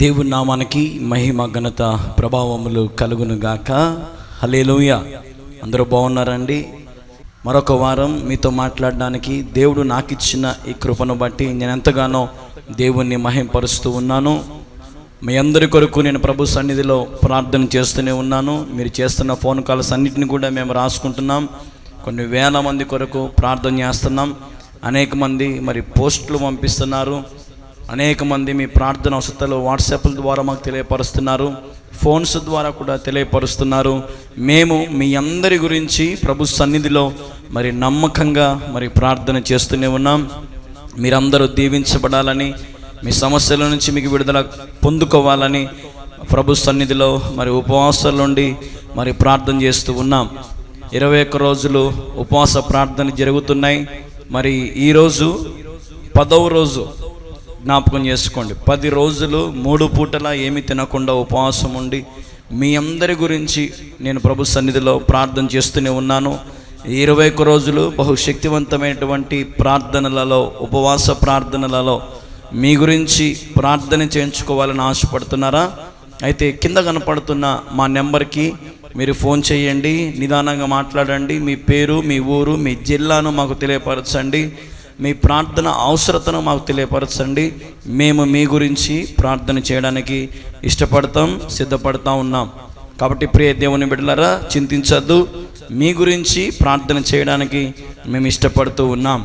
దేవుని నామానికి మహిమ ఘనత ప్రభావములు కలుగును గాక. హల్లెలూయా. అందరూ బాగున్నారండి? మరొక వారం మీతో మాట్లాడడానికి దేవుడు నాకు ఇచ్చిన ఈ కృపను బట్టి నేను ఎంతగానో దేవుణ్ణి మహింపరుస్తూ ఉన్నాను. మీ అందరి కొరకు నేను ప్రభు సన్నిధిలో ప్రార్థన చేస్తూనే ఉన్నాను. మీరు చేస్తున్న ఫోన్ కాల్స్ అన్నిటిని కూడా మేము రాసుకుంటున్నాం. కొన్ని వేల మంది కొరకు ప్రార్థన చేస్తున్నాం. అనేక మంది పోస్టులు పంపిస్తున్నారు. అనేక మంది మీ ప్రార్థన అవసరాలు వాట్సాప్ల ద్వారా మాకు తెలియపరుస్తున్నారు, ఫోన్స్ ద్వారా కూడా తెలియపరుస్తున్నారు. మేము మీ అందరి గురించి ప్రభు సన్నిధిలో నమ్మకంగా ప్రార్థన చేస్తూనే ఉన్నాం. మీరందరూ దీవించబడాలని, మీ సమస్యల నుంచి మీకు విడుదల పొందుకోవాలని ప్రభు సన్నిధిలో ఉపవాసాల నుండి ప్రార్థన చేస్తూ ఉన్నాం. 21 రోజులు ఉపవాస ప్రార్థన జరుగుతున్నాయి. ఈరోజు 10వ రోజు జ్ఞాపకం చేసుకోండి. 10 రోజులు 3 పూటలా ఏమి తినకుండా ఉపవాసం ఉండి మీ అందరి గురించి నేను ప్రభు సన్నిధిలో ప్రార్థన చేస్తూనే ఉన్నాను. 21 రోజులు బహుశక్తివంతమైనటువంటి ప్రార్థనలలో, ఉపవాస ప్రార్థనలలో మీ గురించి ప్రార్థన చేయించుకోవాలని ఆశపడుతున్నారా? అయితే కింద కనపడుతున్న మా నెంబర్కి మీరు ఫోన్ చేయండి. నిదానంగా మాట్లాడండి. మీ పేరు, మీ ఊరు, మీ జిల్లాను మాకు తెలియపరచండి. మీ ప్రార్థన అవసరతను మాకు తెలియపరచండి. మేము మీ గురించి ప్రార్థన చేయడానికి ఇష్టపడతాం, సిద్ధపడతా ఉన్నాం. కాబట్టి ప్రియ దేవుని బిడ్డలారా, చింతించద్దు. మీ గురించి ప్రార్థన చేయడానికి మేము ఇష్టపడుతూ ఉన్నాం.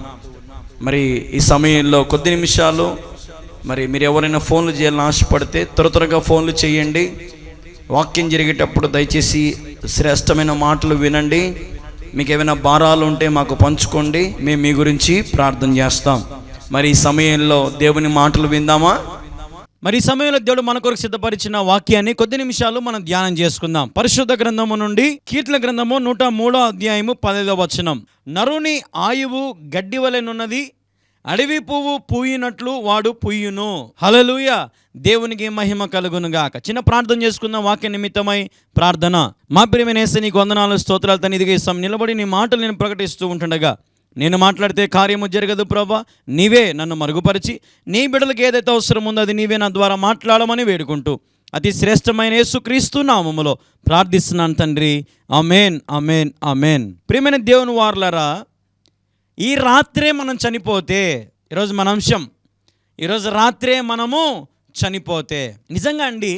ఈ సమయంలో కొద్ది నిమిషాలు మీరు ఎవరైనా ఫోన్లు చేయాలని ఆశపడితే త్వరగా ఫోన్లు చేయండి. వాక్యం జరిగేటప్పుడు దయచేసి శ్రేష్టమైన మాటలు వినండి. మీకు ఏమైనా భారాలు ఉంటే మాకు పంచుకోండి. మేము మీ గురించి ప్రార్థన చేస్తాం. ఈ సమయంలో దేవుని మాటలు విందామా? ఈ సమయంలో దేవుడు మన కొరకు సిద్ధపరిచిన వాక్యాన్ని కొద్ది నిమిషాలు మనం ధ్యానం చేసుకుందాం. పరిశుద్ధ గ్రంథము నుండి కీర్తన గ్రంథము 103వ అధ్యాయము 15వ వచనం. నరుని ఆయువు గడ్డి వలెనున్నది, అడవి పువ్వు పూయినట్లు వాడు పూయును. హల్లెలూయా. దేవునికి మహిమ కలుగును గాక. చిన్న ప్రార్థన చేసుకుందాం. వాక్య నిమిత్తమై ప్రార్థన. మా ప్రియమైన యేసు, నీకు వందనాలు, స్తోత్రాలు తండ్రి. ఇదిగే నిలబడి నీ మాటలు నేను ప్రకటిస్తూ ఉంటుండగా నేను మాట్లాడితే కార్యము జరగదు ప్రభా. నీవే నన్ను మరుగుపరిచి నీ బిడ్డలకు ఏదైతే అవసరం ఉందో అది నీవే నా ద్వారా మాట్లాడమని వేడుకుంటూ అతి శ్రేష్టమైన యేసుక్రీస్తు నామములో ప్రార్థిస్తున్నాను తండ్రి. ఆమేన్, ఆమేన్, ఆమేన్. ప్రియమైన దేవుని వారలారా, ఈ రాత్రే మనం చనిపోతే, ఈరోజు మన అంశం, ఈరోజు రాత్రే మనము చనిపోతే, నిజంగా అండి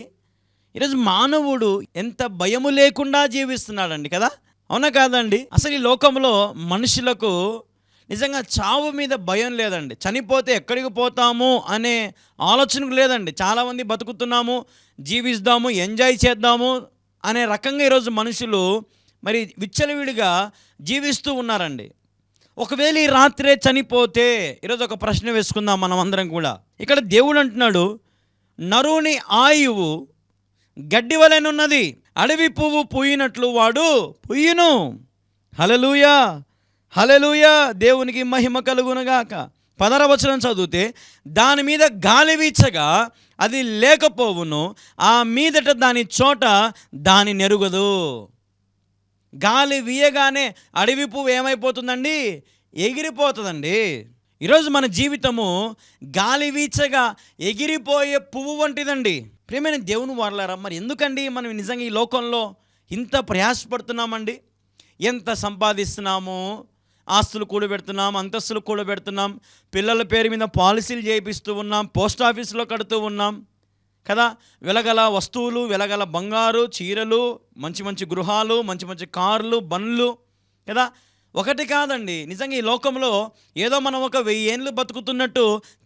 ఈరోజు మానవుడు ఎంత భయము లేకుండా జీవిస్తున్నాడండి కదా, అవునా కాదండి? అసలు ఈ లోకంలో మనుషులకు నిజంగా చావు మీద భయం లేదండి. చనిపోతే ఎక్కడికి పోతాము అనే ఆలోచనకు లేదండి. చాలామంది బతుకుతున్నాము, జీవిస్తాము, ఎంజాయ్ చేద్దాము అనే రకంగా ఈరోజు మనుషులు విచ్చలవిడిగా జీవిస్తూ ఉన్నారండి. ఒకవేళ ఈ రాత్రే చనిపోతే, ఈరోజు ఒక ప్రశ్న వేసుకుందాం మనం అందరం కూడా. ఇక్కడ దేవుడు అంటున్నాడు, నరుని ఆయువు గడ్డి వలెనున్నది, అడవి పువ్వు పూయినట్లు వాడు పూయును. హల్లెలూయా, హల్లెలూయా. దేవునికి మహిమ కలుగునుగాక. 16వ వచనం చదివితే, దాని మీద గాలి వీచగా అది లేకపోవును, ఆ మీదట దాని చోట దాని నెరుగదు. గాలి వీయగానే అడవి పువ్వు ఏమైపోతుందండి? ఎగిరిపోతుందండి. ఈరోజు మన జీవితము గాలి వీచగా ఎగిరిపోయే పువ్వు వంటిదండి. ప్రియమైన దేవుని వారలారా, ఎందుకండి మనం నిజంగా ఈ లోకంలో ఇంత ప్రయాసపడుతున్నామండి? ఎంత సంపాదిస్తున్నాము, ఆస్తులు కూడబెడుతున్నాం, అంతస్తులు కూడబెడుతున్నాం, పిల్లల పేరు మీద పాలసీలు చేయిస్తూ ఉన్నాం, పోస్ట్ ఆఫీసులో కడుతూ ఉన్నాం కదా, వెలగల వస్తువులు, వెలగల బంగారు చీరలు, మంచి మంచి గృహాలు, మంచి మంచి కార్లు, బండ్లు కదా. ఒకటి కాదండి, నిజంగా ఈ లోకంలో ఏదో మనం ఒక 1000 ఏళ్ళు బతుకుతున్నట్టు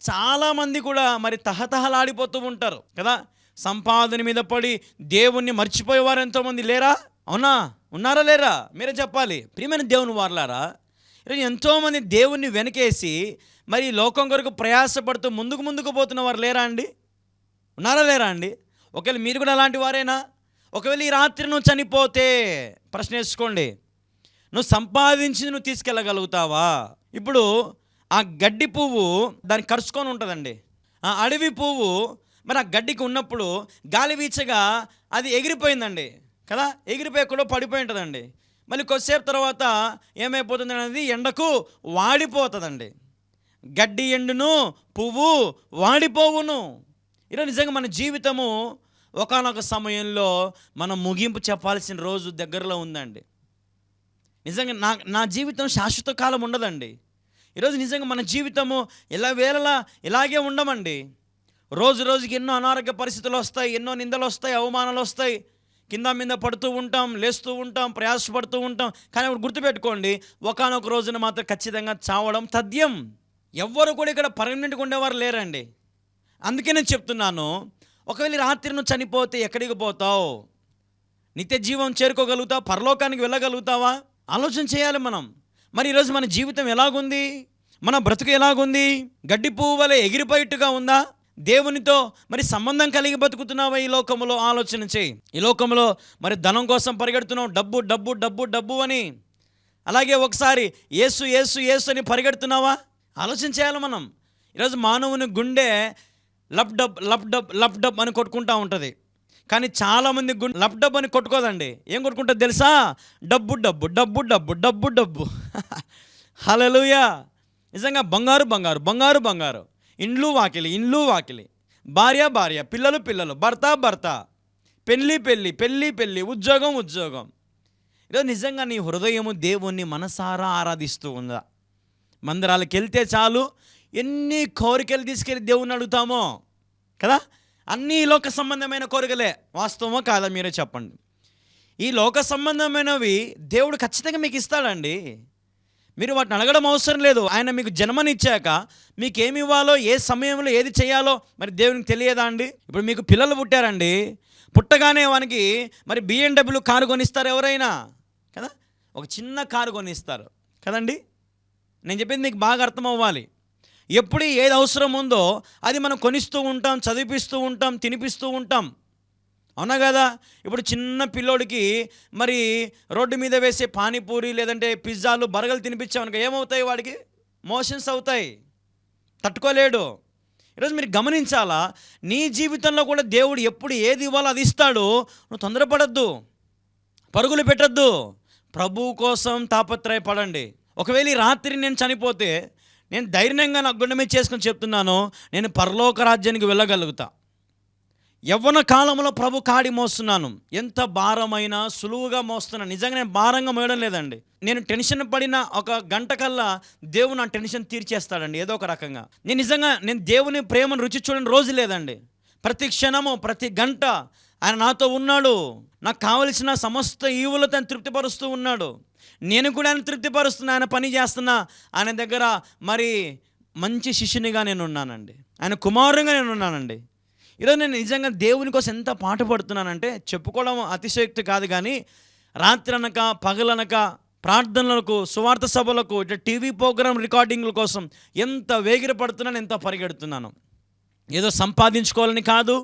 చాలామంది కూడా తహతహలాడిపోతూ ఉంటారు కదా. సంపాదన మీద పడి దేవుణ్ణి మర్చిపోయేవారు ఎంతోమంది లేరా? అవునా? ఉన్నారా లేరా? మీరే చెప్పాలి. ప్రియమైన దేవుని వారలారా, ఎంతోమంది దేవుణ్ణి వెనకేసి లోకం కొరకు ప్రయాసపడుతూ ముందుకు పోతున్న వారు లేరా అండి? ఉన్నారా లేరా అండి? ఒకవేళ మీరు కూడా అలాంటి వారేనా? ఒకవేళ ఈ రాత్రి నువ్వు చనిపోతే ప్రశ్న వేసుకోండి, నువ్వు సంపాదించి నువ్వు తీసుకెళ్ళగలుగుతావా? ఇప్పుడు ఆ గడ్డి పువ్వు దాన్ని కరుచుకొని ఉంటుందండి. ఆ అడవి పువ్వు ఆ గడ్డికి ఉన్నప్పుడు గాలి వీచగా అది ఎగిరిపోయిందండి కదా, ఎగిరిపోయి కూడా పడిపోయి ఉంటుందండి. కొద్దిసేపు తర్వాత ఏమైపోతుంది అనేది ఎండకు వాడిపోతుందండి. గడ్డి ఎండును, పువ్వు వాడిపోవును. ఈరోజు నిజంగా మన జీవితము ఒకానొక సమయంలో మనం ముగింపు చెప్పాల్సిన రోజు దగ్గరలో ఉందండి. నిజంగా నా జీవితం శాశ్వత కాలం ఉండదండి. ఈరోజు నిజంగా మన జీవితము వేళలా ఇలాగే ఉండమండి. రోజు రోజుకి ఎన్నో అనారోగ్య పరిస్థితులు వస్తాయి, ఎన్నో నిందలు వస్తాయి, అవమానాలు వస్తాయి, కింద మీద పడుతూ ఉంటాం, లేస్తూ ఉంటాం, ప్రయాసపడుతూ ఉంటాం. కానీ ఇప్పుడు గుర్తుపెట్టుకోండి, ఒకానొక రోజున మాత్రం ఖచ్చితంగా చావడం తథ్యం. ఎవ్వరు కూడా ఇక్కడ పర్మనెంట్గా ఉండేవారు లేరండి. అందుకే నేను చెప్తున్నాను, ఒకవేళ రాత్రి నువ్వు చనిపోతే ఎక్కడికి పోతావు? నిత్య జీవం చేరుకోగలుగుతావు? పరలోకానికి వెళ్ళగలుగుతావా? ఆలోచన చేయాలి మనం. మరి ఈరోజు మన జీవితం ఎలాగుంది? మన బ్రతుకు ఎలాగుంది? గడ్డి పువ్వు వలె ఎగిరిపోయిట్టుగా ఉందా? దేవునితో మరి సంబంధం కలిగి బతుకుతున్నావా? ఈ లోకంలో ఆలోచన చేయి. ఈ లోకంలో మరి ధనం కోసం పరిగెడుతున్నావు, డబ్బు డబ్బు డబ్బు డబ్బు అని. అలాగే ఒకసారి యేసు యేసు యేసు అని పరిగెడుతున్నావా? ఆలోచన చేయాలి మనం. ఈరోజు మానవుని గుండె Lav dub Lav dub Lav dub అని కొట్టుకుంటూ ఉంటుంది. కానీ చాలామంది గుండె లప్ డబ్ అని కొట్టుకోదండి. ఏం కొట్టుకుంటుంది తెలుసా? డబ్బు డబ్బు డబ్బు డబ్బు డబ్బు డబ్బు. హల్లెలూయా. నిజంగా బంగారు బంగారు బంగారు బంగారు, ఇండ్లు వాకిలి ఇండ్లు వాకిలి, భార్య భార్య, పిల్లలు పిల్లలు, భర్త భర్త, పెళ్ళి పెళ్ళి పెళ్ళి పెళ్ళి, ఉద్యోగం ఉద్యోగం. ఈరోజు నిజంగా నీ హృదయము దేవుణ్ణి మనసారా ఆరాధిస్తూ ఉందా? మందిరాలకు వెళ్తే చాలు, ఎన్ని కోరికలు తీసుకెళ్ళి దేవుణ్ణి అడుగుతామో కదా. అన్నీ లోక సంబంధమైన కోరికలే. వాస్తవమో కాదా మీరే చెప్పండి. ఈ లోక సంబంధమైనవి దేవుడు ఖచ్చితంగా మీకు ఇస్తాడండి. మీరు వాటిని అడగడం అవసరం లేదు. ఆయన మీకు జన్మనిచ్చాక మీకు ఏమి ఇవ్వాలో, ఏ సమయంలో ఏది చేయాలో మరి దేవునికి తెలియదా అండి? ఇప్పుడు మీకు పిల్లలు పుట్టారండి, పుట్టగానే వానికి మరి BMW కారు కొనిస్తారు ఎవరైనా కదా? ఒక చిన్న కారు కొనిస్తారు కదండి. నేను చెప్పింది మీకు బాగా అర్థం అవ్వాలి. ఎప్పుడు ఏది అవసరం ఉందో అది మనం కొనిస్తూ ఉంటాం, చదివిపిస్తూ ఉంటాం, తినిపిస్తూ ఉంటాం, అవునా కదా? ఇప్పుడు చిన్న పిల్లోడికి మరి రోడ్డు మీద వేసే పానీపూరి లేదంటే పిజ్జాలు బర్గర్లు తినిపించామనుకో ఏమవుతాయి? వాడికి మోషన్స్ అవుతాయి, తట్టుకోలేడు. ఈరోజు మీరు గమనించాలా, నీ జీవితంలో కూడా దేవుడు ఎప్పుడు ఏది ఇవ్వాలో అది ఇస్తాడు. నువ్వు తొందరపడద్దు, పరుగులు పెట్టద్దు, ప్రభువు కోసం తాపత్రయపడండి. ఒకవేళ ఈ రాత్రి నేను చనిపోతే నేను ధైర్యంగా నా గుండె మీద చేసుకొని చెప్తున్నాను, నేను పరలోక రాజ్యానికి వెళ్ళగలుగుతా. యవ్వన కాలంలో ప్రభు కాడి మోస్తున్నాను, ఎంత భారమైనా సులువుగా మోస్తున్నాను. నిజంగా నేను భారంగా మోయడం లేదండి. నేను టెన్షన్ పడిన ఒక గంట కల్లా దేవుడు నా టెన్షన్ తీర్చేస్తాడండి ఏదో ఒక రకంగా. నేను దేవుని ప్రేమను రుచి చూడని రోజు లేదండి. ప్రతి క్షణము ప్రతి గంట ఆయన నాతో ఉన్నాడు. నాకు కావలసిన సమస్త ఈవులతో ఆయన తృప్తిపరుస్తూ ఉన్నాడు. నేను కూడా ఆయన తృప్తిపరుస్తున్నా, ఆయన పని చేస్తున్నా. ఆయన దగ్గర మరి మంచి శిష్యునిగా నేను ఉన్నానండి, ఆయన కుమారునిగా నేను ఉన్నానండి. ఈరోజు నేను నిజంగా దేవుని కోసం ఎంత పాటు పడుతున్నానంటే చెప్పుకోవడం అతిశయోక్తి కాదు. కానీ రాత్రి అనక పగలనక ప్రార్థనలకు, సువార్త సభలకు, ఇట్లా టీవీ ప్రోగ్రామ్ రికార్డింగ్ల కోసం ఎంత వేగిరపడుతున్నాను, ఎంత పరిగెడుతున్నాను. ఏదో సంపాదించుకోవాలని కాదు,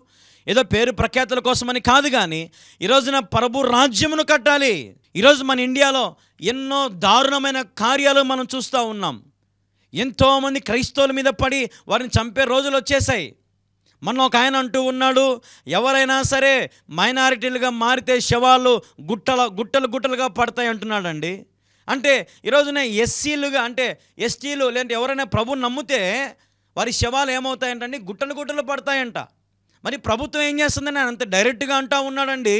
ఏదో పేరు ప్రఖ్యాతుల కోసమని కాదు, కానీ ఈరోజున ప్రభు రాజ్యమును కట్టాలి. ఈరోజు మన ఇండియాలో ఎన్నో దారుణమైన కార్యాలు మనం చూస్తూ ఉన్నాం. ఎంతోమంది క్రైస్తవుల మీద పడి వారిని చంపే రోజులు వచ్చేసాయి. మొన్న ఒక ఆయన అంటూ ఉన్నాడు, ఎవరైనా సరే మైనారిటీలుగా మారితే శవాలు గుట్టలుగా పడతాయి అంటున్నాడండి. అంటే ఈరోజున ఎస్సీలుగా అంటే ఎస్టీలు లేదంటే ఎవరైనా ప్రభుని నమ్మితే వారి శవాలు ఏమవుతాయంటండి? గుట్టలు పడతాయంట. మరి ప్రభుత్వం ఏం చేస్తుందని ఆయన అంత డైరెక్ట్గా అంటూ ఉన్నాడండి.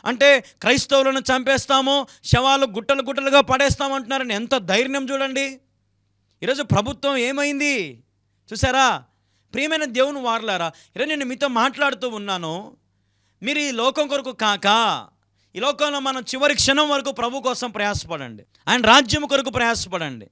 అంటే క్రైస్తవులను చంపేస్తాము, శవాలు గుట్టలుగా పడేస్తాము అంటున్నారని ఎంత ధైర్యం చూడండి. ఈరోజు ప్రభుత్వం ఏమైంది చూసారా? ప్రియమైన దేవుని వారలారా, ఈరోజు నేను మీతో మాట్లాడుతూ ఉన్నాను. మీరు ఈ లోకం కొరకు కాక ఈ లోకంలో మనం చివరి క్షణం వరకు ప్రభు కోసం ప్రయాసపడండి, ఆయన రాజ్యం కొరకు ప్రయాసపడండి.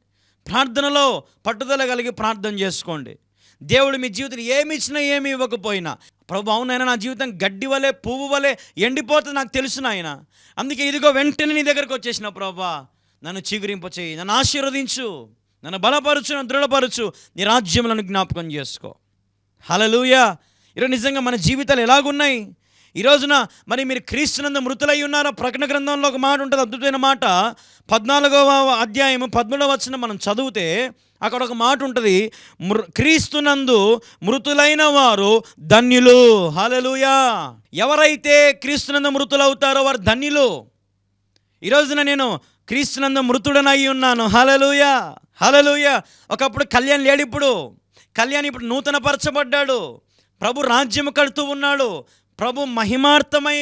ప్రార్థనలో పట్టుదల కలిగి ప్రార్థన చేసుకోండి. దేవుడు మీ జీవితం ఏమి ఇచ్చినా ఏమి ఇవ్వకపోయినా, ప్రభు అవునైనా నా జీవితం గడ్డి వలె పువ్వు వలె ఎండిపోతుంది నాకు తెలుసు నాయన, అందుకే ఇదిగో వెంటనే నీ దగ్గరకు వచ్చేసిన ప్రభా, నన్ను చిగురింప చేయి, నన్ను ఆశీర్వదించు, నన్ను బలపరచు, నన్ను దృఢపరచు, నీ రాజ్యములను జ్ఞాపకం చేసుకో. హల్లెలూయా. ఈరోజు నిజంగా మన జీవితాలు ఎలాగున్నాయి? ఈ రోజున మరి మీరు క్రీస్తునందు మృతులై ఉన్నారా? ప్రకటన గ్రంథంలో ఒక మాట ఉంటుంది, అద్భుతమైన మాట. 14వ అధ్యాయము 13వ వచనం మనం చదివితే అక్కడ ఒక మాట ఉంటుంది, క్రీస్తునందు మృతులైన వారు ధన్యులు. హల్లెలూయా. ఎవరైతే క్రీస్తునందు మృతులవుతారో వారు ధన్యులు. ఈ రోజున నేను క్రీస్తునందు మృతుడనై ఉన్నాను. హల్లెలూయా, హల్లెలూయా. ఒకప్పుడు కళ్యాణ్ లేడు, ఇప్పుడు కళ్యాణ్ ఇప్పుడు నూతన పరచబడ్డాడు. ప్రభు రాజ్యం కడుతూ ఉన్నాడు, ప్రభు మహిమార్థమై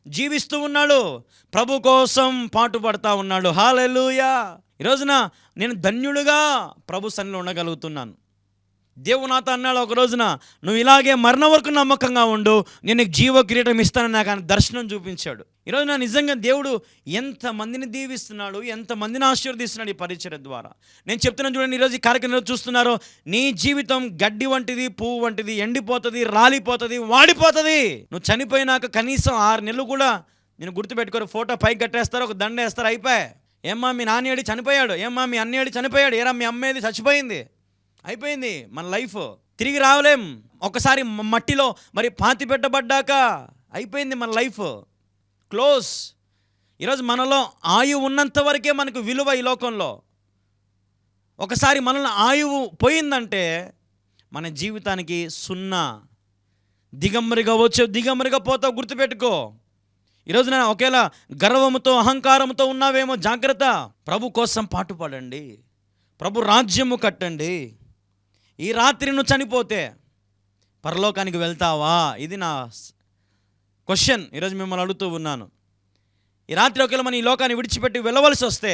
జీవిస్తూ ఉన్నాడు, ప్రభు కోసం పాటుపడతా ఉన్నాడు. హల్లెలూయా. ఈ రోజున నేను ధన్యుడిగా ప్రభు సన్నిధిలో ఉండగలుగుతున్నాను. దేవుడు నాతో అన్నాడు ఒక రోజున, నువ్వు ఇలాగే మరణం వరకు నమ్మకంగా ఉండు, నేను నీకు జీవ కిరీటం ఇస్తానని నాకు ఆయన దర్శనం చూపించాడు. ఈరోజు నా నిజంగా దేవుడు ఎంతమందిని దీవిస్తున్నాడు, ఎంతమందిని ఆశీర్వదిస్తున్నాడు ఈ పరిచర్య ద్వారా. నేను చెప్తున్నాను చూడండి, ఈరోజు ఈ కార్యక్రమంలో చూస్తున్నారో, నీ జీవితం గడ్డి వంటిది, పువ్వు వంటిది, ఎండిపోతుంది, రాలిపోతుంది, వాడిపోతుంది. నువ్వు చనిపోయినాక కనీసం 6 నెలలు కూడా నేను గుర్తుపెట్టుకోరు, ఫోటో పైకి కట్టేస్తారు, ఒక దండ వేస్తారు, అయిపోయి. ఏమ్మా మీ నాన్నేడి చనిపోయాడు, ఏమ్మా మీ అన్నేడి చనిపోయాడు, ఏరా మీ అమ్మేది చచ్చిపోయింది, అయిపోయింది మన లైఫ్. తిరిగి రావలేం. ఒకసారి మట్టిలో మరి పాతి పెట్టబడ్డాక అయిపోయింది మన లైఫ్, క్లోజ్. ఈరోజు మనలో ఆయువు ఉన్నంత వరకే మనకు విలువ ఈ లోకంలో. ఒకసారి మనలో ఆయువు పోయిందంటే మన జీవితానికి సున్నా. దిగంబరిగా వచ్చావు, దిగంబరిగా పోతావు, గుర్తుపెట్టుకో. ఈరోజు నేను ఒకేలా గర్వముతో అహంకారంతో ఉన్నావేమో, జాగ్రత్త. ప్రభు కోసం పాటుపడండి, ప్రభు రాజ్యము కట్టండి. ఈ రాత్రి నువ్వు చనిపోతే పరలోకానికి వెళ్తావా? ఇది నా క్వశ్చన్ ఈరోజు మిమ్మల్ని అడుగుతూ ఉన్నాను. ఈ రాత్రి ఒకవేళ మనం ఈ లోకాన్ని విడిచిపెట్టి వెళ్ళవలసి వస్తే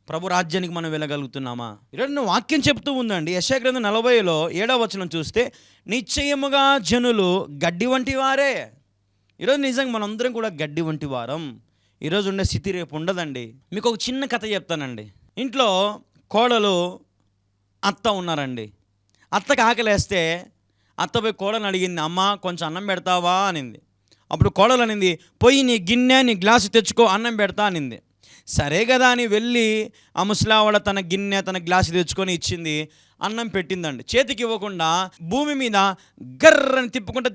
ప్రభు రాజ్యానికి మనం వెళ్ళగలుగుతున్నామా? ఈరోజు నువ్వు వాక్యం చెప్తూ ఉందండి. యెషయా గ్రంథం 40లో 7వ వచనం చూస్తే, నిశ్చయముగా జనులు గడ్డి వంటి వారే. ఈరోజు నిజంగా మనందరం కూడా గడ్డి వంటి వారం. ఈరోజు ఉండే స్థితి రేపు ఉండదండి. మీకు ఒక చిన్న కథ చెప్తానండి. ఇంట్లో కోడలు అత్త ఉన్నారండి. అత్తకి ఆకలేస్తే అత్త పోయి కోడలను అడిగింది, అమ్మ కొంచెం అన్నం పెడతావా అనింది. అప్పుడు కోడలు అనింది, పోయి నీ గిన్నె నీ గ్లాసు తెచ్చుకో, అన్నం పెడతా అనింది. సరే కదా అని వెళ్ళి ఆ ముసలావాడ తన గిన్నె తన గ్లాసు తెచ్చుకొని ఇచ్చింది, అన్నం పెట్టిందండి. చేతికి ఇవ్వకుండా భూమి మీద గర్రని తిప్పుకుంటూ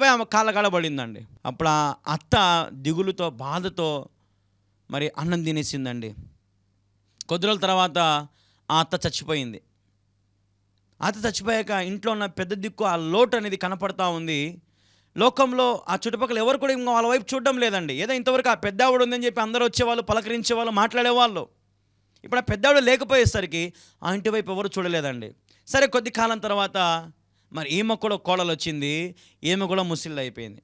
పోయి ఆమె కాళ్ళ పడిందండి. అప్పుడు ఆ అత్త దిగులుతో బాధతో మరి అన్నం తినేసిందండి. కొద్ది రోజుల తర్వాత ఆ అత్త చచ్చిపోయింది. అత్త చచ్చిపోయాక ఇంట్లో ఉన్న పెద్ద దిక్కు ఆ లోటు అనేది కనపడతా ఉంది. లోకంలో ఆ చుట్టుపక్కల ఎవరు కూడా ఇంకా వాళ్ళ వైపు చూడడం లేదండి. ఏదో ఇంతవరకు ఆ పెద్ద ఆవిడ ఉందని చెప్పి అందరూ వచ్చేవాళ్ళు, పలకరించేవాళ్ళు, మాట్లాడేవాళ్ళు. ఇప్పుడు ఆ పెద్ద ఆవిడ లేకపోయేసరికి ఆ ఇంటి వైపు ఎవరు చూడలేదండి. సరే కొద్ది కాలం తర్వాత మరి ఈమె కూడా కోడలు వచ్చింది, ఈమె కూడా ముసిళ్ళు అయిపోయింది.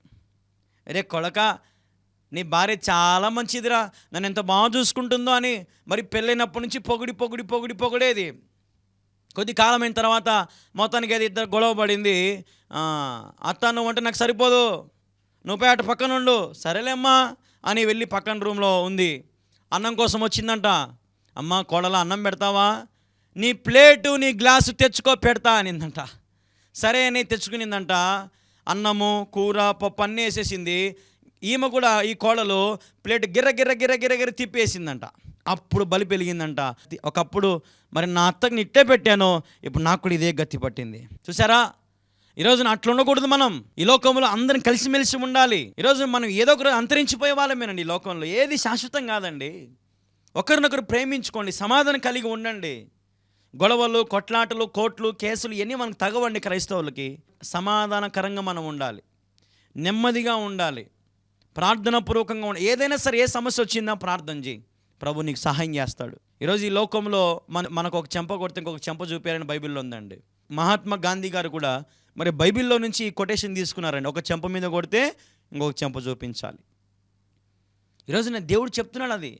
అరే కొడక, నీ భార్య చాలా మంచిదిరా, నన్ను ఎంత బాగా చూసుకుంటుందో అని మరి పెళ్ళైనప్పటి నుంచి పొగిడేది. కొద్ది కాలం అయిన తర్వాత మొత్తానికి అది ఇద్దరు గొడవ పడింది. అత్త నువ్వు అంటే నాకు సరిపోదు, నువ్వు పోయి అటు పక్కన ఉండు. సరేలేమ్మా అని వెళ్ళి పక్కన రూమ్లో ఉంది. అన్నం కోసం వచ్చిందంట. అమ్మ కోడల అన్నం పెడతావా, నీ ప్లేటు నీ గ్లాసు తెచ్చుకో పెడతా అనిందంట. సరే అని తెచ్చుకునిందంట. అన్నము కూర పప్పు అన్నీ వేసేసింది. ఈమె కూడా ఈ కోడలు ప్లేట్ గిర్ర తిప్పేసిందంట. అప్పుడు బలి పెరిగిందంట. ఒకప్పుడు మరి నా అత్తకి నిట్టే పెట్టాను, ఇప్పుడు నాకు కూడా ఇదే గతి పట్టింది. చూసారా, ఈరోజు అట్లా ఉండకూడదు. మనం ఈ లోకంలో అందరం కలిసిమెలిసి ఉండాలి. ఈరోజు మనం ఏదో ఒకరు అంతరించిపోయే వాళ్ళమేనండి. ఈ లోకంలో ఏది శాశ్వతం కాదండి. ఒకరినొకరు ప్రేమించుకోండి, సమాధానం కలిగి ఉండండి. గొడవలు, కొట్లాటలు, కోర్టులు, కేసులు ఇవన్నీ మనకు తగవండి. క్రైస్తవులకి సమాధానకరంగా మనం ఉండాలి, నెమ్మదిగా ఉండాలి, ప్రార్థనాపూర్వకంగా ఉండాలి. ఏదైనా సరే ఏ సమస్య వచ్చిందా ప్రార్థన చేయి, ప్రభు నీకు సహాయం చేస్తాడు. ఈరోజు ఈ లోకంలో మనకు ఒక చెంప కొడితే ఇంకొక చెంప చూపారని బైబిల్లో ఉందండి. మహాత్మా గాంధీ గారు కూడా మరి బైబిల్లో నుంచి ఈ కొటేషన్ తీసుకున్నారండి. ఒక చెంప మీద కొడితే ఇంకొక చెంప చూపించాలి. ఈరోజు నేను దేవుడు చెప్తున్నాడు, అది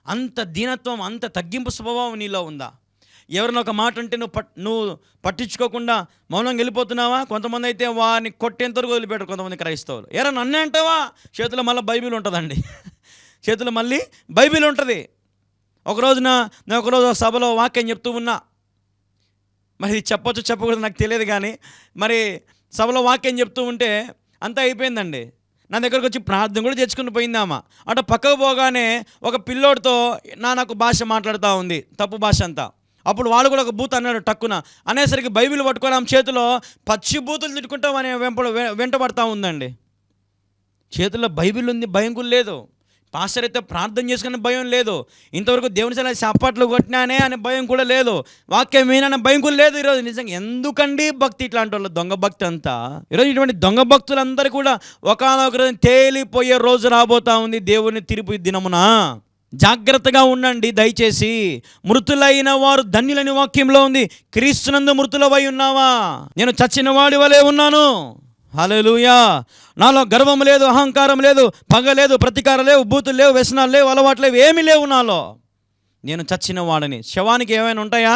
అంత దీనత్వం, అంత తగ్గింపు స్వభావం నీలో ఉందా? ఎవరిని ఒక మాట అంటే నువ్వు పట్టించుకోకుండా మౌనంగా వెళ్ళిపోతున్నావా? కొంతమంది అయితే వారిని కొట్టేంతవరకు వదిలిపెట్టరు కొంతమంది క్రైస్తవులు. ఎరా నన్నే అంటావా? చేతిలో మళ్ళీ బైబిల్ ఉంటుందండి. చేతిలో మళ్ళీ బైబిల్ ఉంటుంది. నేను ఒకరోజు ఒక సభలో వాక్యం చెప్తూ ఉన్నా. మరి చెప్పొచ్చు చెప్పకూడదు నాకు తెలియదు, కానీ మరి సభలో వాక్యం చెప్తూ ఉంటే అంతా అయిపోయిందండి. నా దగ్గరకు వచ్చి ప్రార్థన కూడా తెచ్చుకుని పోయిందామా. అటు పక్కకు పోగానే ఒక పిల్లోడితో నాకు భాష మాట్లాడుతూ ఉంది, తప్పు భాష అంతా. అప్పుడు వాడు కూడా ఒక బూత్ అన్నాడు టక్కున. అనేసరికి బైబిల్ పట్టుకొని ఆమె చేతిలో పచ్చి బూతులు తిట్టుకుంటాం అనే వెంటబడతా ఉందండి. చేతిలో బైబిల్ ఉంది, భయం కూడా లేదు. పాస్టర్ అయితే ప్రార్థన చేసుకునే భయం లేదు. ఇంతవరకు దేవుని సలహా చప్పట్లు కొట్టినానే అనే భయం కూడా లేదు. వాక్యం విననే భయం కూడా లేదు. ఈరోజు నిజంగా ఎందుకండి భక్తి ఇట్లాంటి వాళ్ళు, దొంగ భక్తి అంతా. ఈరోజు ఇటువంటి దొంగ భక్తులందరూ కూడా ఒకానొక రోజు తేలిపోయే రోజు రాబోతా ఉంది. దేవుని తీర్పు దినమున జాగ్రత్తగా ఉండండి దయచేసి. మృతులైన వారు ధన్యులని వాక్యంలో ఉంది. క్రీస్తునందు మృతులవై ఉన్నావా? నేను చచ్చిన వాడి వలె ఉన్నాను. హల్లెలూయా. నాలో గర్వం లేదు, అహంకారం లేదు, పగ లేదు, ప్రతీకారం లేవు, బూతులు లేవు, వ్యసనాలు లేవు, అలవాట్లు లేవు, ఏమీ లేవు నాలో. నేను చచ్చిన వాడిని. శవానికి ఏమైనా ఉంటాయా?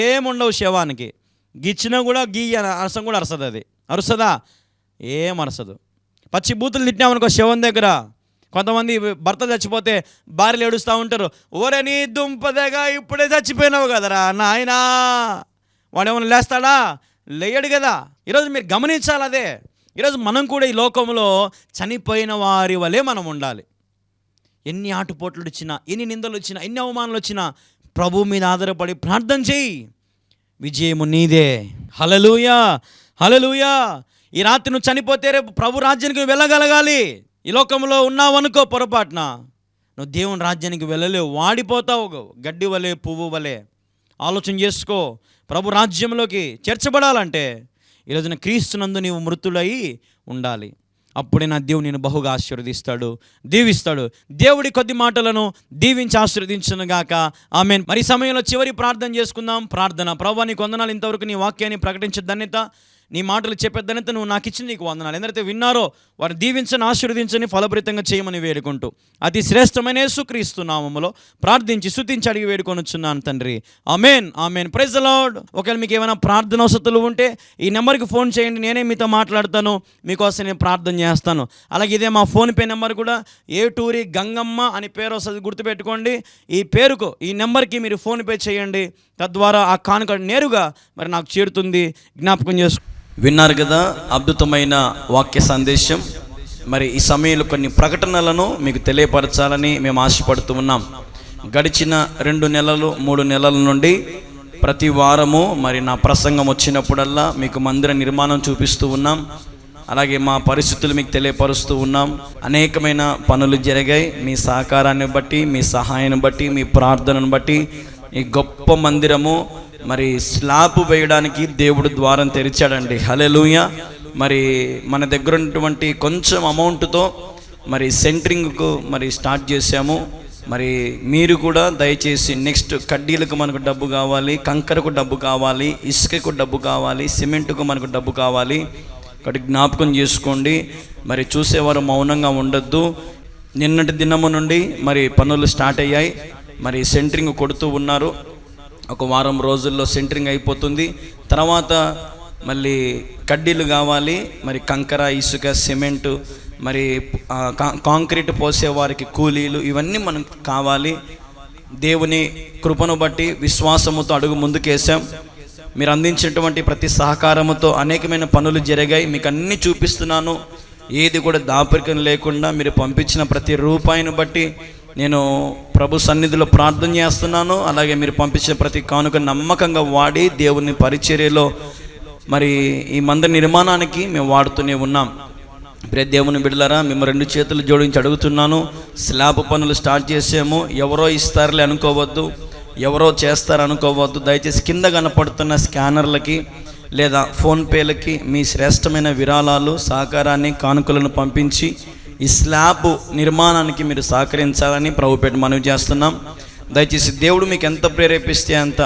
ఏముండవు. శవానికి గిచ్చినా కూడా గీయ అరసం కూడా అరసదు. అది అరుసదా? ఏం అరసదు. పచ్చి బూతులు తిట్టినామనుకో శవం దగ్గర. కొంతమంది భర్త చచ్చిపోతే భార్యలు ఏడుస్తూ ఉంటారు, ఓరే నీ దుంపదగా ఇప్పుడే చచ్చిపోయినావు కదరా నాయనా. వాడు ఏమైనా లేస్తాడా? లేయడు కదా. ఈరోజు మీరు గమనించాలి అదే. ఈరోజు మనం కూడా ఈ లోకంలో చనిపోయిన వారి వలె మనం ఉండాలి. ఎన్ని ఆటుపోట్లు వచ్చినా, ఎన్ని నిందలు వచ్చినా, ఎన్ని అవమానాలు వచ్చినా ప్రభు మీద ఆధారపడి ప్రార్థన చేయి. విజయము నీదే. హల్లెలూయా, హల్లెలూయా. ఈ రాత్రి నువ్వు చనిపోతే రేపు ప్రభు రాజ్యానికి నువ్వు వెళ్ళగలగాలి. ఈ లోకంలో ఉన్నావనుకో పొరపాటున నువ్వు దేవుని రాజ్యానికి వెళ్ళలేవు, వాడిపోతావు గడ్డి వలె, పువ్వు వలె. ఆలోచన చేసుకో. ప్రభు రాజ్యంలోకి చేర్చబడాలంటే ఈరోజున క్రీస్తునందు నీవు మృతులై ఉండాలి. అప్పుడే నా దేవుడు నేను బహుగా ఆశీర్వదిస్తాడు, దీవిస్తాడు. దేవుడి కొద్ది మాటలను దీవించి ఆశీర్వదించును గాక. ఆమేన్. మరి ఈ సమయంలో చివరి ప్రార్థన చేసుకుందాం. ప్రార్థన. ప్రభువా నీకు వందనాలు, ఇంతవరకు నీ వాక్యాన్ని ప్రకటించే ధన్యత, నీ మాటలు చెప్పే ధన్యత నువ్వు నాకు ఇచ్చి నీకు వందనాలు. ఎందరైతే విన్నారో వారిని దీవించని, ఆశీర్వదించని, ఫలభరితంగా చేయమని వేడుకుంటూ అతి శ్రేష్టమైన యేసుక్రీస్తు నామములో ప్రార్థించి స్తుతించి అడిగి వేడుకొనుచున్నాను తండ్రి. Amen, amen. Praise the lord. ఒకవేళ మీకు ఏమైనా ప్రార్థన అవసరాలు ఉంటే ఈ నెంబర్కి ఫోన్ చేయండి, నేనే మీతో మాట్లాడతాను, మీకోసం నేను ప్రార్థన చేస్తాను. అలాగే ఇదే మా ఫోన్పే నెంబర్ కూడా, ఏటూరి గంగమ్మ అని పేరు వస్తుంది, గుర్తుపెట్టుకోండి. ఈ పేరుకు, ఈ నెంబర్కి మీరు ఫోన్పే చేయండి. తద్వారా ఆ కానుక నేరుగా మరి నాకు చేరుతుంది. జ్ఞాపకం చేసుకో. విన్నారు కదా అద్భుతమైన వాక్య సందేశం. మరి ఈ సమయంలో కొన్ని ప్రకటనలను మీకు తెలియపరచాలని మేము ఆశపడుతూ ఉన్నాం. గడిచిన 2 నెలలు 3 నెలల నుండి ప్రతి వారము మరి నా ప్రసంగం వచ్చినప్పుడల్లా మీకు మందిర నిర్మాణం చూపిస్తూ ఉన్నాం. అలాగే మా పరిస్థితులు మీకు తెలియపరుస్తూ ఉన్నాం. అనేకమైన పనులు జరిగాయి. మీ సహకారాన్ని బట్టి, మీ సహాయాన్ని బట్టి, మీ ప్రార్థనను బట్టి ఈ గొప్ప మందిరము మరి స్లాబ్ వేయడానికి దేవుడు ద్వారం తెరిచాడండి. హల్లెలూయా. మరి మన దగ్గర ఉన్నటువంటి కొంచెం అమౌంట్తో మరి సెంటరింగ్కు మరి స్టార్ట్ చేసాము. మరి మీరు కూడా దయచేసి నెక్స్ట్ కడ్డీలకు మనకు డబ్బు కావాలి, కంకరకు డబ్బు కావాలి, ఇసుకకు డబ్బు కావాలి, సిమెంట్కు మనకు డబ్బు కావాలి. ఒకటి జ్ఞాపకం చేసుకోండి. మరి చూసేవారు మౌనంగా ఉండొద్దు. నిన్నటి దినము నుండి మరి పనులు స్టార్ట్ అయ్యాయి. మరి సెంటరింగ్ కొడుతూ ఉన్నారు. ఒక వారం రోజుల్లో సెంటరింగ్ అయిపోతుంది. తర్వాత మళ్ళీ కడ్డీలు కావాలి, మరి కంకర, ఇసుక, సిమెంటు, మరి కాంక్రీట్ పోసే వారికి కూలీలు, ఇవన్నీ మనకు కావాలి. దేవుని కృపను బట్టి విశ్వాసముతో అడుగు ముందుకేసాం. మీరు అందించినటువంటి ప్రతి సహకారముతో అనేకమైన పనులు జరిగాయి. మీకు అన్నీ చూపిస్తున్నాను. ఏది కూడా దాపరికం లేకుండా మీరు పంపించిన ప్రతి రూపాయిని బట్టి నేను ప్రభు సన్నిధిలో ప్రార్థన చేస్తున్నాను. అలాగే మీరు పంపించిన ప్రతి కానుక నమ్మకంగా వాడి దేవుని పరిచర్యలో మరి ఈ మందిర నిర్మాణానికి మేము వాడుతూనే ఉన్నాం. ప్రియ దేవుని బిడ్డలారా, మేము 2 చేతులు జోడించి అడుగుతున్నాను. స్లాబ్ పనులు స్టార్ట్ చేసాము. ఎవరో ఇస్తారులే అనుకోవద్దు, ఎవరో చేస్తారు అనుకోవద్దు. దయచేసి కింద కనపడుతున్న స్కానర్లకి లేదా ఫోన్పేలకి మీ శ్రేష్టమైన విరాళాలు, సహకారాన్ని, కానుకలను పంపించి ఈ స్లాబ్ నిర్మాణానికి మీరు సహకరించాలని ప్రభుపేట మనవి చేస్తున్నాం. దయచేసి దేవుడు మీకు ఎంత ప్రేరేపిస్తే అంత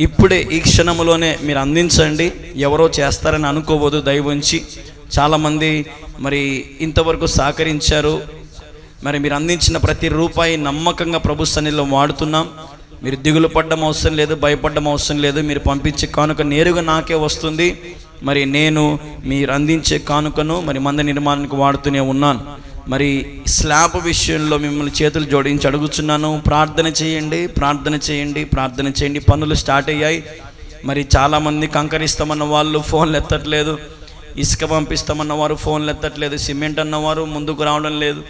ఇప్పుడే ఈ క్షణంలోనే మీరు అందించండి. ఎవరో చేస్తారని అనుకోవద్దు. దయవుంచి చాలామంది మరి ఇంతవరకు సహకరించారు. మరి మీరు అందించిన ప్రతి రూపాయి నమ్మకంగా ప్రభు సన్నిధిలో వాడుతున్నాం. మీరు దిగులు పడ్డం అవసరం లేదు, భయపడ్డం అవసరం లేదు. మీరు పంపించే కానుక నేరుగా నాకే వస్తుంది. మరి నేను మీరు అందించే కానుకను మరి మందిర నిర్మాణానికి వాడుతూనే ఉన్నాను. మరి స్లాబ్ విషయంలో మిమ్మల్ని చేతులు జోడించి అడుగుతున్నాను. ప్రార్థన చేయండి, ప్రార్థన చేయండి, ప్రార్థన చేయండి. పనులు స్టార్ట్ అయ్యాయి. మరి చాలామంది కంకరిస్తామన్న వాళ్ళు ఫోన్లు ఎత్తట్లేదు, ఇసుక పంపిస్తామన్న వారు ఫోన్లు ఎత్తట్లేదు, సిమెంట్ అన్నవారు ముందుకు రావడం లేదు.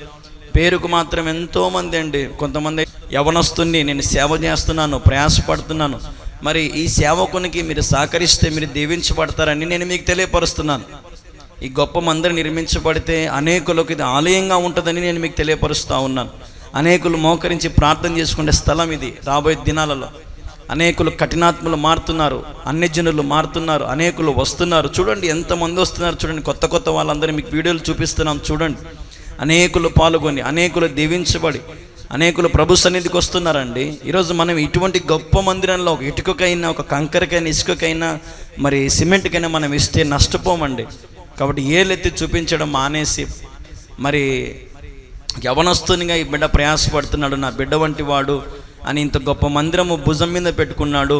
పేరుకు మాత్రం ఎంతోమంది అండి. కొంతమంది యవనొస్తుంది, నేను సేవ చేస్తున్నాను, ప్రయాసపడుతున్నాను. మరి ఈ సేవకునికి మీరు సహకరిస్తే మీరు దీవించబడతారని నేను మీకు తెలియపరుస్తున్నాను. ఈ గొప్ప మందిరం నిర్మించబడితే అనేకులకు ఇది ఆలయంగా ఉంటుందని నేను మీకు తెలియపరుస్తూ ఉన్నాను. అనేకులు మోకరించి ప్రార్థన చేసుకునే స్థలం ఇది. రాబోయే దినాలలో అనేకులు కఠినాత్మలు మారుతున్నారు, అన్యజనులు మారుతున్నారు, అనేకులు వస్తున్నారు. చూడండి ఎంతమంది వస్తున్నారు చూడండి. కొత్త కొత్త వాళ్ళందరూ మీకు వీడియోలు చూపిస్తున్నాం చూడండి. అనేకులు పాల్గొని, అనేకులు దీవించబడి, అనేకులు ప్రభు సన్నిధికి వస్తున్నారండి. ఈరోజు మనం ఇటువంటి గొప్ప మందిరంలో ఒక ఇటుకకైనా, ఒక కంకరకైనా, ఇసుకకైనా, మరి సిమెంట్కైనా మనం ఇస్తే నష్టపోమండి. కాబట్టి ఏలెత్తి చూపించడం మానేసి, మరి యవనస్తునిగా ఈ బిడ్డ ప్రయాసపడుతున్నాడు, నా బిడ్డ వంటి వాడు అని ఇంత గొప్ప మందిరము భుజం మీద పెట్టుకున్నాడు,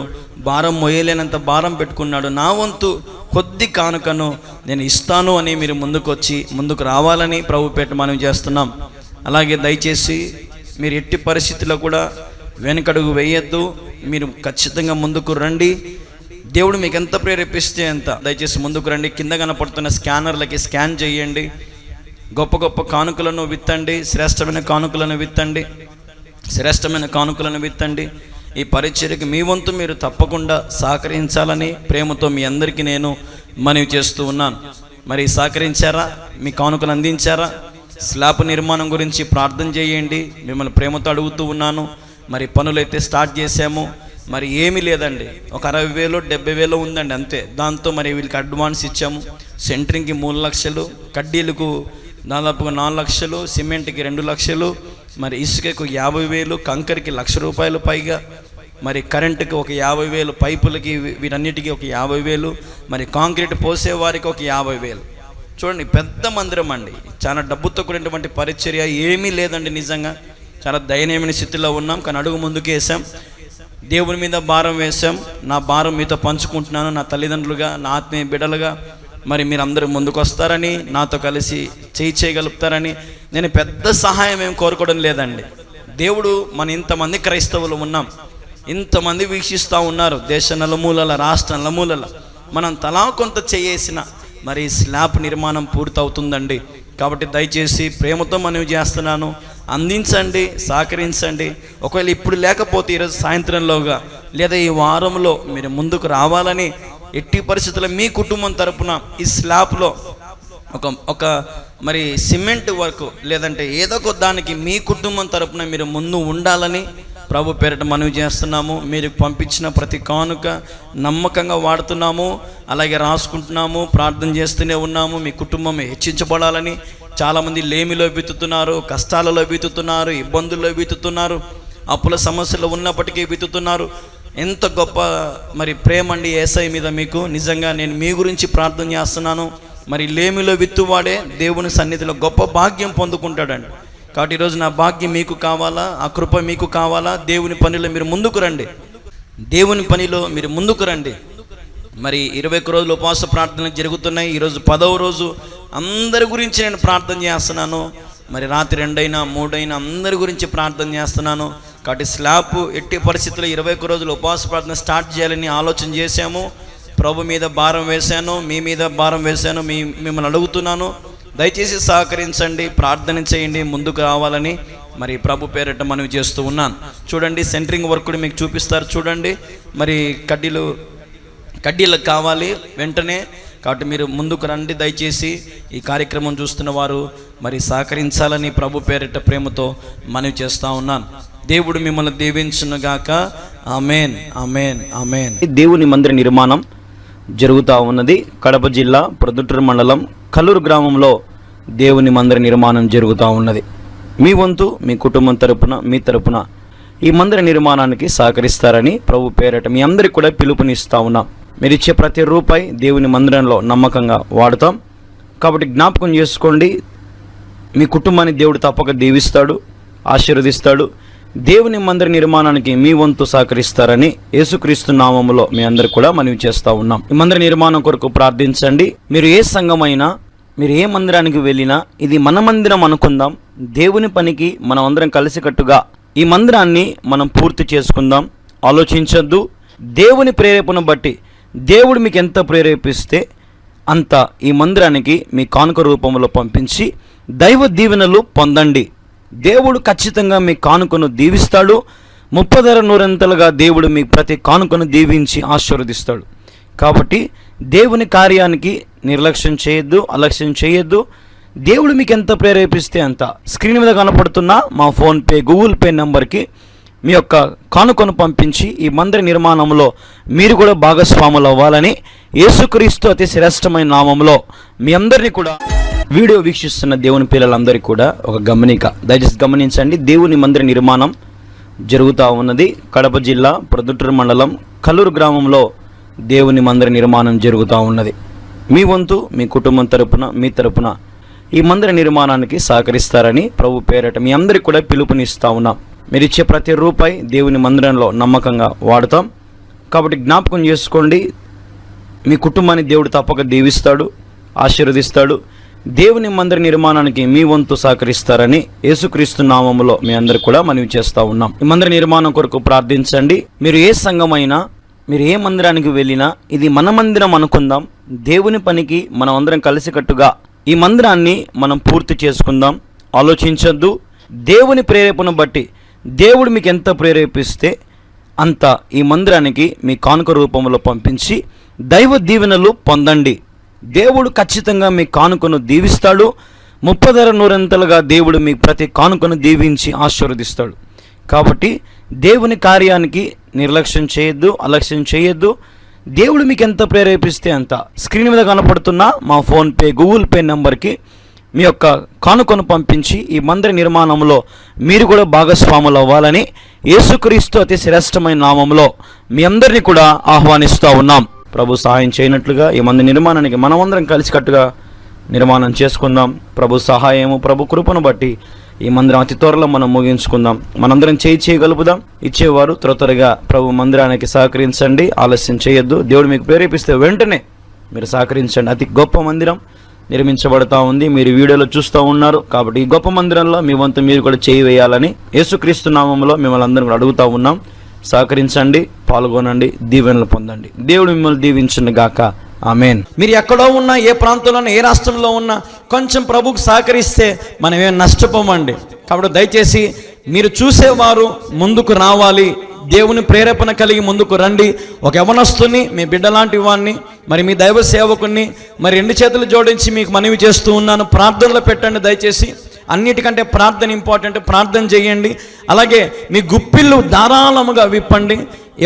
భారం మొయ్యలేనంత భారం పెట్టుకున్నాడు, నా వంతు కొద్ది కానుకను నేను ఇస్తాను అని మీరు ముందుకు రావాలని ప్రభు పేట మనం చేస్తున్నాం. అలాగే దయచేసి మీరు ఎట్టి పరిస్థితుల్లో కూడా వెనకడుగు వేయొద్దు, మీరు ఖచ్చితంగా ముందుకు రండి. దేవుడు మీకు ఎంత ప్రేరేపిస్తే అంత దయచేసి ముందుకు రండి. కింద కనపడుతున్న స్కానర్లకి స్కాన్ చేయండి. గొప్ప గొప్ప కానుకలను విత్తండి, శ్రేష్టమైన కానుకలను విత్తండి, శ్రేష్టమైన కానుకలను విత్తండి. ఈ పరిచర్యకి మీ వంతు మీరు తప్పకుండా సహకరించాలని ప్రేమతో మీ అందరికీ నేను మనవి చేస్తూ ఉన్నాను. మరి సహకరించారా? మీ కానుకలు అందించారా? స్లాబ్ నిర్మాణం గురించి ప్రార్థన చేయండి, మిమ్మల్ని ప్రేమతో అడుగుతూ ఉన్నాను. మరి పనులైతే స్టార్ట్ చేసాము, మరి ఏమీ లేదండి, ఒక 60,000 70,000 ఉందండి అంతే. దాంతో మరి వీళ్ళకి అడ్వాన్స్ ఇచ్చాము. సెంటరింగ్కి 3 లక్షలు, కడ్డీలకు దాదాపుగా 4 లక్షలు, సిమెంట్కి 2 లక్షలు, మరి ఇసుకకు 50,000, కంకరికి ₹1,00,000 పైగా, మరి కరెంటుకి ఒక 50,000, పైపులకి వీటన్నిటికీ ఒక 50,000, మరి కాంక్రీట్ పోసేవారికి ఒక 50,000. చూడండి, పెద్ద మందిరం అండి, చాలా డబ్బుతో కూడినటువంటి పరిచర్య. ఏమీ లేదండి, నిజంగా చాలా దయనీయమైన స్థితిలో ఉన్నాం. కానీ అడుగు ముందుకు వేసాం, దేవుని మీద భారం వేసాం. నా భారం మీతో పంచుకుంటున్నాను, నా తల్లిదండ్రులుగా, నా ఆత్మీయ బిడ్డలుగా. మరి మీరు అందరూ ముందుకు వస్తారని, నాతో కలిసి చేయగలుగుతారని. నేను పెద్ద సహాయం ఏం కోరుకోవడం లేదండి. దేవుడు మన ఇంతమంది క్రైస్తవులు ఉన్నాం, ఇంతమంది వీక్షిస్తూ ఉన్నారు, దేశ నలుమూలల, రాష్ట్ర నలుమూలల. మనం తలా కొంత చేసిన మరి స్లాబ్ నిర్మాణం పూర్తవుతుందండి. కాబట్టి దయచేసి ప్రేమతో మనవి చేస్తున్నాను, అందించండి, సహకరించండి. ఒకవేళ ఇప్పుడు లేకపోతే ఈరోజు సాయంత్రంలోగా లేదా ఈ వారంలో మీరు ముందుకు రావాలని, ఎట్టి పరిస్థితుల్లో మీ కుటుంబం తరపున ఈ స్లాబ్లో ఒక మరి సిమెంట్ వర్క్ లేదంటే ఏదో ఒక దానికి మీ కుటుంబం తరపున మీరు ముందు ఉండాలని ప్రభు పేరిట మనవి చేస్తున్నాము. మీరు పంపించిన ప్రతి కానుక నమ్మకంగా వాడుతున్నాము, అలాగే రాసుకుంటున్నాము, ప్రార్థన చేస్తూనే ఉన్నాము. మీ కుటుంబం హెచ్చించబడాలని. చాలామంది లేమిలో విత్తుతున్నారు, కష్టాలలో విత్తుతున్నారు, ఇబ్బందుల్లో విత్తుతున్నారు, అప్పుల సమస్యలు ఉన్నప్పటికీ విత్తుతున్నారు. ఎంత గొప్ప మరి ప్రేమ అండి యేసయ్య మీద మీకు. నిజంగా నేను మీ గురించి ప్రార్థన చేస్తున్నాను. మరి లేమిలో విత్తువాడే దేవుని సన్నిధిలో గొప్ప భాగ్యం పొందుకుంటాడండి. కాబట్టి ఈరోజు నా భాగ్యం మీకు కావాలా, ఆ కృప మీకు కావాలా? దేవుని పనిలో మీరు ముందుకు రండి, దేవుని పనిలో మీరు ముందుకు రండి. మరి 21 రోజులు ఉపవాస ప్రార్థనలు జరుగుతున్నాయి. ఈరోజు 10వ రోజు. అందరి గురించి నేను ప్రార్థన చేస్తున్నాను. మరి రాత్రి 2 అయినా 3 అయినా అందరి గురించి ప్రార్థన చేస్తున్నాను. కాబట్టి స్లాబ్ ఎట్టి పరిస్థితుల్లో 21 రోజులు ఉపవాస ప్రార్థన స్టార్ట్ చేయాలని ఆలోచన చేశాము. ప్రభు మీద భారం వేశాను, మీ మీద భారం వేశాను, మిమ్మల్ని అడుగుతున్నాను. దయచేసి సహకరించండి, ప్రార్థన చేయండి, ముందుకు రావాలని మరి ప్రభు పేరిట మనవి చేస్తూ ఉన్నాను. చూడండి, సెంటరింగ్ వర్క్ కూడా మీకు చూపిస్తారు. చూడండి, మరి కడ్డీలకు కావాలి వెంటనే. కాబట్టి మీరు ముందుకు రండి. దయచేసి ఈ కార్యక్రమం చూస్తున్న వారు మరి సహకరించాలని ప్రభు పేరిట ప్రేమతో మనవి చేస్తూ ఉన్నాను. దేవుడు మిమ్మల్ని దీవించునుగాక. ఆమేన్, ఆమేన్, ఆమేన్. దేవుని మందిర నిర్మాణం జరుగుతూ ఉన్నది. కడప జిల్లా ప్రొద్దుటూరు మండలం కల్లూరు గ్రామంలో దేవుని మందిర నిర్మాణం జరుగుతూ ఉన్నది. మీ వంతు మీ కుటుంబం తరపున, మీ తరపున ఈ మందిర నిర్మాణానికి సహకరిస్తారని ప్రభు పేరిట మీ అందరికీ కూడా పిలుపునిస్తూ ఉన్నాం. మీరు ఇచ్చే ప్రతి రూపాయి దేవుని మందిరంలో నమ్మకంగా వాడుతాం. కాబట్టి జ్ఞాపకం చేసుకోండి, మీ కుటుంబాన్ని దేవుడు తప్పక దీవిస్తాడు, ఆశీర్వదిస్తాడు. దేవుని మందిర నిర్మాణానికి మీ వంతు సహకరిస్తారని యేసుక్రీస్తు నామములో మీ అందరు కూడా మనవి చేస్తూ ఉన్నాం. ఈ మందిర నిర్మాణం కొరకు ప్రార్థించండి. మీరు ఏ సంఘమైనా, మీరు ఏ మందిరానికి వెళ్ళినా ఇది మన మందిరం అనుకుందాం. దేవుని పనికి మనం అందరం కలిసికట్టుగా ఈ మందిరాన్ని మనం పూర్తి చేసుకుందాం. ఆలోచించొద్దు. దేవుని ప్రేరేపణ బట్టి దేవుడు మీకు ఎంత ప్రేరేపిస్తే అంత ఈ మందిరానికి మీ కానుక రూపంలో పంపించి దైవ దీవెనలు పొందండి. దేవుడు ఖచ్చితంగా మీ కానుకను దీవిస్తాడు. 30 నూరంతలుగా దేవుడు మీ ప్రతి కానుకను దీవించి ఆశీర్వదిస్తాడు. కాబట్టి దేవుని కార్యానికి నిర్లక్ష్యం చేయొద్దు, అలక్ష్యం చేయొద్దు. దేవుడు మీకు ఎంత ప్రేరేపిస్తే అంత స్క్రీన్ మీద కనపడుతున్న మా ఫోన్పే, గూగుల్ పే నెంబర్కి మీ యొక్క కానుకను పంపించి ఈ మందిర నిర్మాణంలో మీరు కూడా భాగస్వాములు అవ్వాలని యేసుక్రీస్తు అతి శ్రేష్టమైన నామంలో మీ అందరినీ కూడా వీడియో వీక్షిస్తున్న దేవుని పిల్లలందరికీ కూడా ఒక గమనిక, దయచేసి గమనించండి. దేవుని మందిర నిర్మాణం జరుగుతూ ఉన్నది. కడప జిల్లా ప్రొద్దుటూరు మండలం కల్లూరు గ్రామంలో దేవుని మందిర నిర్మాణం జరుగుతూ ఉన్నది. మీ వంతు మీ కుటుంబం తరపున, మీ తరపున ఈ మందిర నిర్మాణానికి సహకరిస్తారని ప్రభు పేరట మీ అందరికీ కూడా పిలుపునిస్తూ ఉన్నాం. మీరు ఇచ్చే ప్రతి రూపాయి దేవుని మందిరంలో నమ్మకంగా వాడతాం. కాబట్టి జ్ఞాపకం చేసుకోండి, మీ కుటుంబాన్ని దేవుడు తప్పక దీవిస్తాడు, ఆశీర్వదిస్తాడు. దేవుని మందిర నిర్మాణానికి మీ వంతు సహకరిస్తారని యేసుక్రీస్తు నామములో మీ అందరు కూడా మనవి చేస్తూ ఉన్నాం. ఈ మందిర నిర్మాణం కొరకు ప్రార్థించండి. మీరు ఏ సంఘమైనా, మీరు ఏ మందిరానికి వెళ్ళినా ఇది మన మందిరం అనుకుందాం. దేవుని పనికి మనం అందరం కలిసికట్టుగా ఈ మందిరాన్ని మనం పూర్తి చేసుకుందాం. ఆలోచించొద్దు. దేవుని ప్రేరేపణ బట్టి దేవుడు మీకు ఎంత ప్రేరేపిస్తే అంత ఈ మందిరానికి మీ కానుక రూపంలో పంపించి దైవ దీవెనలు పొందండి. దేవుడు ఖచ్చితంగా మీ కానుకను దీవిస్తాడు. 30 దేవుడు మీ ప్రతి కానుకను దీవించి ఆశీర్వదిస్తాడు. కాబట్టి దేవుని కార్యానికి నిర్లక్ష్యం చేయొద్దు, అలక్ష్యం చేయొద్దు. దేవుడు మీకు ఎంత ప్రేరేపిస్తే అంత స్క్రీన్ మీద కనపడుతున్న మా ఫోన్పే, గూగుల్ పే నెంబర్కి మీ యొక్క కానుకను పంపించి ఈ మందిర నిర్మాణంలో మీరు కూడా భాగస్వాములు అవ్వాలని యేసుక్రీస్తు అతి శ్రేష్టమైన నామంలో మీ అందరినీ కూడా ఆహ్వానిస్తూ ఉన్నాం. ప్రభు సహాయం చేయనట్లుగా ఈ మందిర నిర్మాణానికి మనమందరం కలిసికట్టుగా నిర్మాణం చేసుకుందాం. ప్రభు సహాయము, ప్రభు కృపను బట్టి ఈ మందిరం అతి త్వరలో మనం ముగించుకుందాం. మనందరం చేయగలుపుదాం. ఇచ్చేవారు త్వరగా ప్రభు మందిరానికి సహకరించండి, ఆలస్యం చేయొద్దు. దేవుడు మీకు ప్రేరేపిస్తే వెంటనే మీరు సహకరించండి. అతి గొప్ప మందిరం నిర్మించబడతా ఉంది. మీరు వీడియోలో చూస్తూ ఉన్నారు. కాబట్టి ఈ గొప్ప మందిరంలో మీ వంతు మీరు కూడా చేయి వేయాలని యేసుక్రీస్తు నామంలో మిమ్మల్ని అందరం కూడా అడుగుతూ ఉన్నాం. సహకరించండి, పాల్గొనండి, దీవెనలు పొందండి. దేవుడు మిమ్మల్ని దీవించును గాక. ఆమేన్. మీరు ఎక్కడో ఉన్నా, ఏ ప్రాంతంలో, ఏ రాష్ట్రంలో ఉన్నా కొంచెం ప్రభువుకు సహకరిస్తే మనం ఏం నష్టపోమండి. కాబట్టి దయచేసి మీరు చూసేవారు ముందుకు రావాలి. దేవుని ప్రేరేపణ కలిగి ముందుకు రండి. ఒక యవనస్తుని, మీ బిడ్డలాంటి వాడిని, మరి మీ దైవ సేవకుని మరి 2 చేతులు జోడించి మీకు మనవి చేస్తూ ఉన్నాను. ప్రార్థనలో పెట్టండి దయచేసి. అన్నిటికంటే ప్రార్థన ఇంపార్టెంట్. ప్రార్థన చేయండి. అలాగే మీ గుప్పిళ్ళు ధారాళముగా విప్పండి.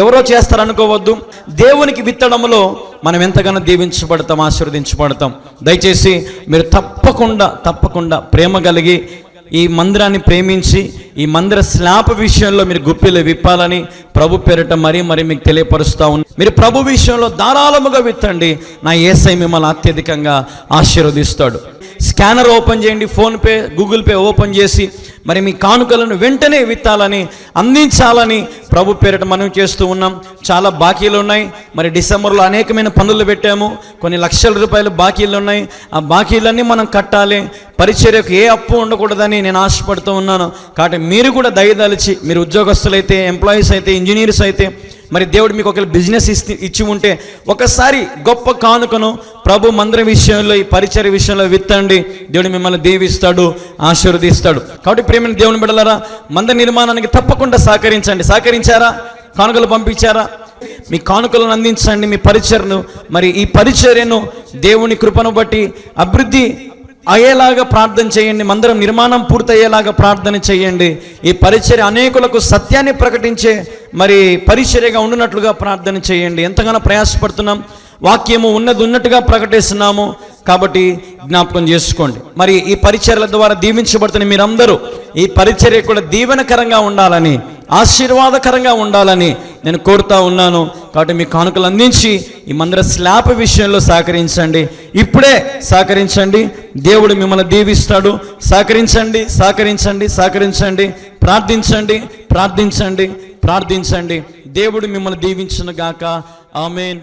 ఎవరో చేస్తారనుకోవద్దు. దేవునికి విత్తడంలో మనం ఎంతగానో దీవించబడతాం, ఆశీర్వదించబడతాం. దయచేసి మీరు తప్పకుండా ప్రేమ కలిగి ఈ మందిరాన్ని ప్రేమించి ఈ మందిర స్లాబ్ విషయంలో మీరు గుప్పిలు విప్పాలని ప్రభు పేరిట మరీ మీకు తెలియపరుస్తూ ఉన్నాను. మీరు ప్రభు విషయంలో ధారాళముగా విత్తండి. నా యేసయ్య మిమ్మల్ని అత్యధికంగా ఆశీర్వదిస్తాడు. స్కానర్ ఓపెన్ చేయండి, ఫోన్పే, గూగుల్ పే ఓపెన్ చేసి మరి మీ కానుకలను వెంటనే విత్తాలని, అందించాలని ప్రభు పేరిట మనం చేస్తూ ఉన్నాం. చాలా బాకీలు ఉన్నాయి. మరి డిసెంబర్లో అనేకమైన పనులు పెట్టాము. కొన్ని లక్షల రూపాయలు బాకీలు ఉన్నాయి. ఆ బాకీలన్నీ మనం కట్టాలి. పరిచర్యకు ఏ అప్పు ఉండకూడదని నేను ఆశపడుతూ ఉన్నాను. కాబట్టి మీరు కూడా దయదలిచి, మీరు ఉద్యోగస్తులైతే, ఎంప్లాయీస్ అయితే, ఇంజనీర్స్ అయితే, మరి దేవుడు మీకు ఒక బిజినెస్ ఇచ్చి ఉంటే ఒకసారి గొప్ప కానుకను ప్రభు మందిరం విషయంలో, ఈ పరిచర్య విషయంలో విత్తండి. దేవుడు మిమ్మల్ని దీవిస్తాడు, ఆశీర్వదిస్తాడు. కాబట్టి ప్రేమైన దేవుని బిడ్డలారా, మందిర నిర్మాణానికి తప్పకుండా సహకరించండి. సహకరించారా? కానుకలు పంపించారా? మీ కానుకలను అందించండి. మీ పరిచర్ను, మరి ఈ పరిచర్యను దేవుని కృపను బట్టి అభివృద్ధి అయ్యేలాగా ప్రార్థన చేయండి. మందిరం నిర్మాణం పూర్తయ్యేలాగా ప్రార్థన చేయండి. ఈ పరిచర్య అనేకులకు సత్యాన్ని ప్రకటించే మరి పరిచర్యగా ఉండునట్లుగా ప్రార్థన చేయండి. ఎంతగానో ప్రయాసపడుతున్నాం. వాక్యము ఉన్నట్టుగా ప్రకటిస్తున్నాము. కాబట్టి జ్ఞాపకం చేసుకోండి. మరి ఈ పరిచర్యల ద్వారా దీవించబడుతున్న మీరందరూ ఈ పరిచర్య కూడా దీవెనకరంగా ఉండాలని, ఆశీర్వాదకరంగా ఉండాలని నేను కోరుతా ఉన్నాను. కాబట్టి మీ కానుకలు అందించి ఈ మందిర స్లాబ్ విషయంలో సహకరించండి. ఇప్పుడే సహకరించండి. దేవుడు మిమ్మల్ని దీవిస్తాడు. సహకరించండి. ప్రార్థించండి. దేవుడు మిమ్మల్ని దీవించును గాక. ఆమేన్.